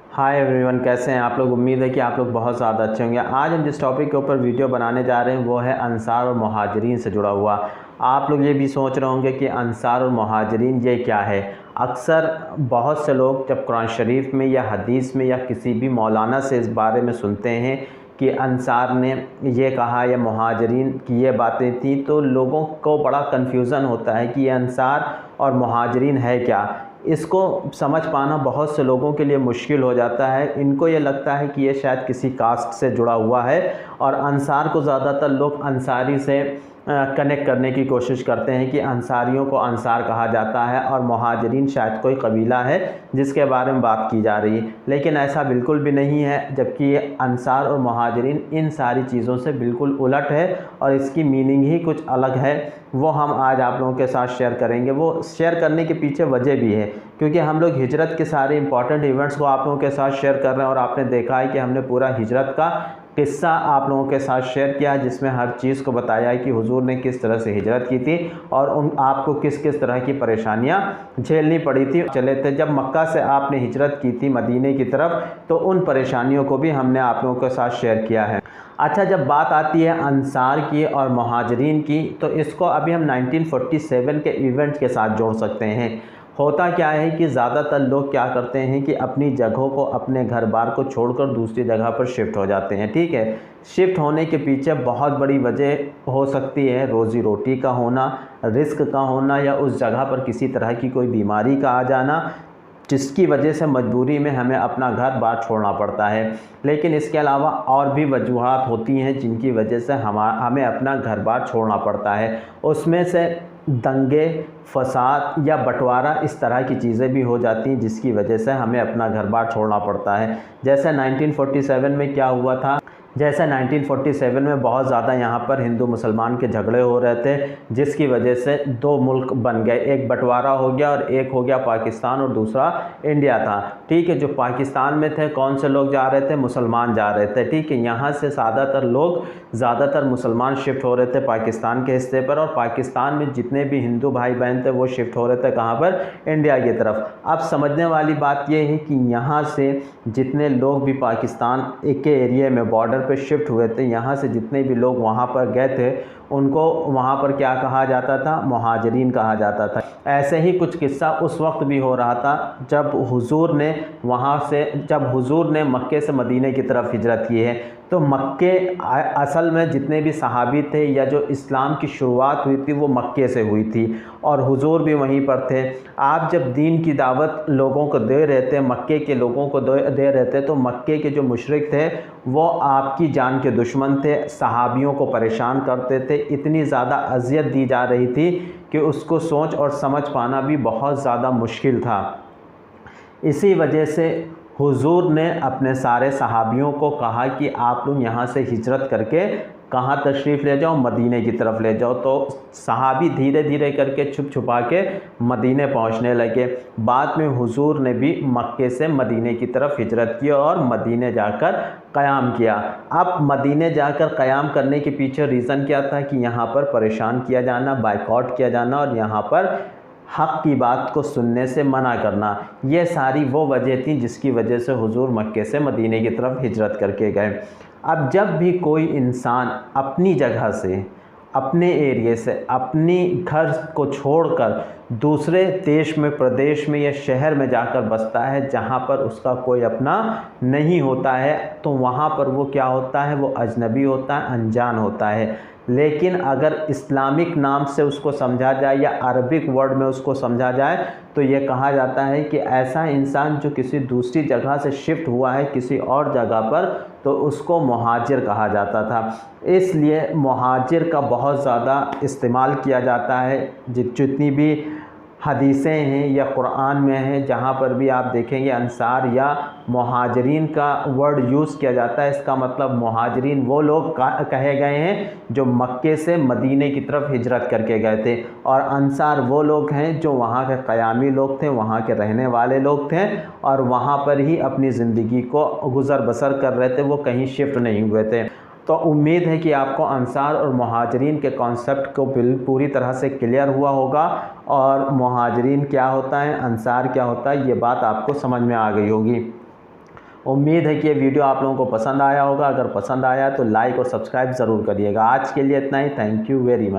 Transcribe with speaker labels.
Speaker 1: Hi everyone, कैसे हैं आप लोग। उम्मीद है कि आप लोग बहुत ज़्यादा अच्छे होंगे। आज हम जिस टॉपिक के ऊपर वीडियो बनाने जा रहे हैं वो है अंसार और मुहाजिरीन से जुड़ा हुआ। आप लोग ये भी सोच रहे होंगे कि अंसार और मुहाजिरीन ये क्या है। अक्सर बहुत से लोग जब कुरान शरीफ में या हदीस में या किसी भी मौलाना से इस बारे में सुनते हैं कि अंसार ने ये कहा या मुहाजिरीन की ये बातें थी, तो लोगों को बड़ा कन्फ्यूज़न होता है कि ये अंसार और मुहाजिरीन है क्या। इसको समझ पाना बहुत से लोगों के लिए मुश्किल हो जाता है। इनको ये लगता है कि ये शायद किसी कास्ट से जुड़ा हुआ है, और अंसार को ज़्यादातर लोग अंसारी से कनेक्ट करने की कोशिश करते हैं कि अंसारियों को अंसार कहा जाता है और मुहाजिरीन शायद कोई कबीला है जिसके बारे में बात की जा रही है। लेकिन ऐसा बिल्कुल भी नहीं है, जबकि अंसार और मुहाजिरीन इन सारी चीज़ों से बिल्कुल उलट है और इसकी मीनिंग ही कुछ अलग है। वो हम आज आप लोगों के साथ शेयर करेंगे। वो शेयर करने के पीछे वजह भी है, क्योंकि हम लोग हिजरत के सारे इंपॉर्टेंट इवेंट्स को आप लोगों के साथ शेयर कर रहे हैं, और आपने देखा है कि हमने पूरा हिजरत का किस्सा आप लोगों के साथ शेयर किया है, जिसमें हर चीज़ को बताया है कि हुजूर ने किस तरह से हिजरत की थी और उन आपको किस किस तरह की परेशानियां झेलनी पड़ी थी। चले थे जब मक्का से आपने हिजरत की थी मदीने की तरफ, तो उन परेशानियों को भी हमने आप लोगों के साथ शेयर किया है। अच्छा, जब बात आती है अंसार की और मुहाजिरीन की, तो इसको अभी हम 1947 के इवेंट के साथ जोड़ सकते हैं। होता क्या है कि ज़्यादातर लोग क्या करते हैं कि अपनी जगहों को, अपने घर बार को छोड़कर दूसरी जगह पर शिफ्ट हो जाते हैं। ठीक है, शिफ्ट होने के पीछे बहुत बड़ी वजह हो सकती है रोज़ी रोटी का होना, रिस्क का होना, या उस जगह पर किसी तरह की कोई बीमारी का आ जाना, जिसकी वजह से मजबूरी में हमें अपना घर बार छोड़ना पड़ता है। लेकिन इसके अलावा और भी वजूहात होती हैं जिनकी वजह से हमें अपना घर बार छोड़ना पड़ता है। उसमें से दंगे, फसाद या बंटवारा, इस तरह की चीज़ें भी हो जाती हैं जिसकी वजह से हमें अपना घर बार छोड़ना पड़ता है। जैसे 1947 में क्या हुआ था, जैसे 1947 में बहुत ज़्यादा यहाँ पर हिंदू मुसलमान के झगड़े हो रहे थे, जिसकी वजह से दो मुल्क बन गए। एक बंटवारा हो गया और एक हो गया पाकिस्तान और दूसरा इंडिया था। ठीक है, जो पाकिस्तान में थे कौन से लोग जा रहे थे, मुसलमान जा रहे थे। ठीक है, यहाँ से ज़्यादातर मुसलमान शिफ्ट हो रहे थे पाकिस्तान के हिस्से पर, और पाकिस्तान में जितने भी हिंदू भाई बहन थे वो शिफ्ट हो रहे थे कहाँ पर, इंडिया की तरफ। अब समझने वाली बात यह है कि यहाँ से जितने लोग भी पाकिस्तान के एरिया में बॉर्डर पे शिफ्ट हुए थे, यहाँ से जितने भी लोग वहाँ पर गए थे उनको वहाँ पर क्या कहा जाता था, मुहाजिरीन कहा जाता था। ऐसे ही कुछ किस्सा उस वक्त भी हो रहा था जब हुजूर ने मक्के से मदीने की तरफ हिजरत की है। तो मक्के असल में जितने भी सहाबी थे या जो इस्लाम की शुरुआत हुई थी वो मक्के से हुई थी, और हुजूर भी वहीं पर थे। आप जब दीन की दावत लोगों को दे रहे थे, मक्के के लोगों को दे रहे थे, तो मक्के के जो मुशरिक थे वो आपकी जान के दुश्मन थे, सहाबियों को परेशान करते थे। इतनी ज़्यादा अजियत दी जा रही थी कि उसको सोच और समझ पाना भी बहुत ज़्यादा मुश्किल था। इसी वजह से हुजूर ने अपने सारे सहाबियों को कहा कि आप लोग यहाँ से हिजरत करके कहाँ तशरीफ़ ले जाओ, मदीने की तरफ ले जाओ। तो सहाबी धीरे धीरे करके छुप छुपा के मदीने पहुँचने लगे। बाद में हुजूर ने भी मक्के से मदीने की तरफ हिजरत की और मदीने जाकर क़याम किया। अब मदीने जाकर क़याम करने के पीछे रीज़न क्या था कि यहाँ पर परेशान किया जाना, बाइकआउट किया जाना और यहाँ पर हक़ की बात को सुनने से मना करना, ये सारी वो वजह थी जिसकी वजह से हुजूर मक्के से मदीने की तरफ हिजरत करके गए। अब जब भी कोई इंसान अपनी जगह से, अपने एरिए से, अपनी घर को छोड़कर दूसरे देश में, प्रदेश में या शहर में जाकर बसता है जहाँ पर उसका कोई अपना नहीं होता है, तो वहाँ पर वो क्या होता है, वो अजनबी होता है, अनजान होता है। लेकिन अगर इस्लामिक नाम से उसको समझा जाए या अरबिक वर्ड में उसको समझा जाए तो ये कहा जाता है कि ऐसा इंसान जो किसी दूसरी जगह से शिफ्ट हुआ है किसी और जगह पर, तो उसको मुहाजिर कहा जाता था। इसलिए मुहाजिर का बहुत ज़्यादा इस्तेमाल किया जाता है। जितनी भी हदीसें हैं या कुरान में हैं, जहाँ पर भी आप देखेंगे अंसार या मुहाजिरीन का वर्ड यूज़ किया जाता है, इसका मतलब मुहाजिरीन वो लोग कहे गए हैं जो मक्के से मदीने की तरफ हिजरत करके गए थे, और अंसार वो लोग हैं जो वहाँ के क़यामी लोग थे, वहाँ के रहने वाले लोग थे और वहाँ पर ही अपनी ज़िंदगी को गुज़र बसर कर रहे थे, वो कहीं शिफ्ट नहीं हुए थे। तो उम्मीद है कि आपको अंसार और मुहाजिरीन के कॉन्सेप्ट को पूरी तरह से क्लियर हुआ होगा, और मुहाजिरीन क्या होता है, अंसार क्या होता है, ये बात आपको समझ में आ गई होगी। उम्मीद है कि ये वीडियो आप लोगों को पसंद आया होगा। अगर पसंद आया तो लाइक और सब्सक्राइब ज़रूर करिएगा। आज के लिए इतना ही। Thank you very much.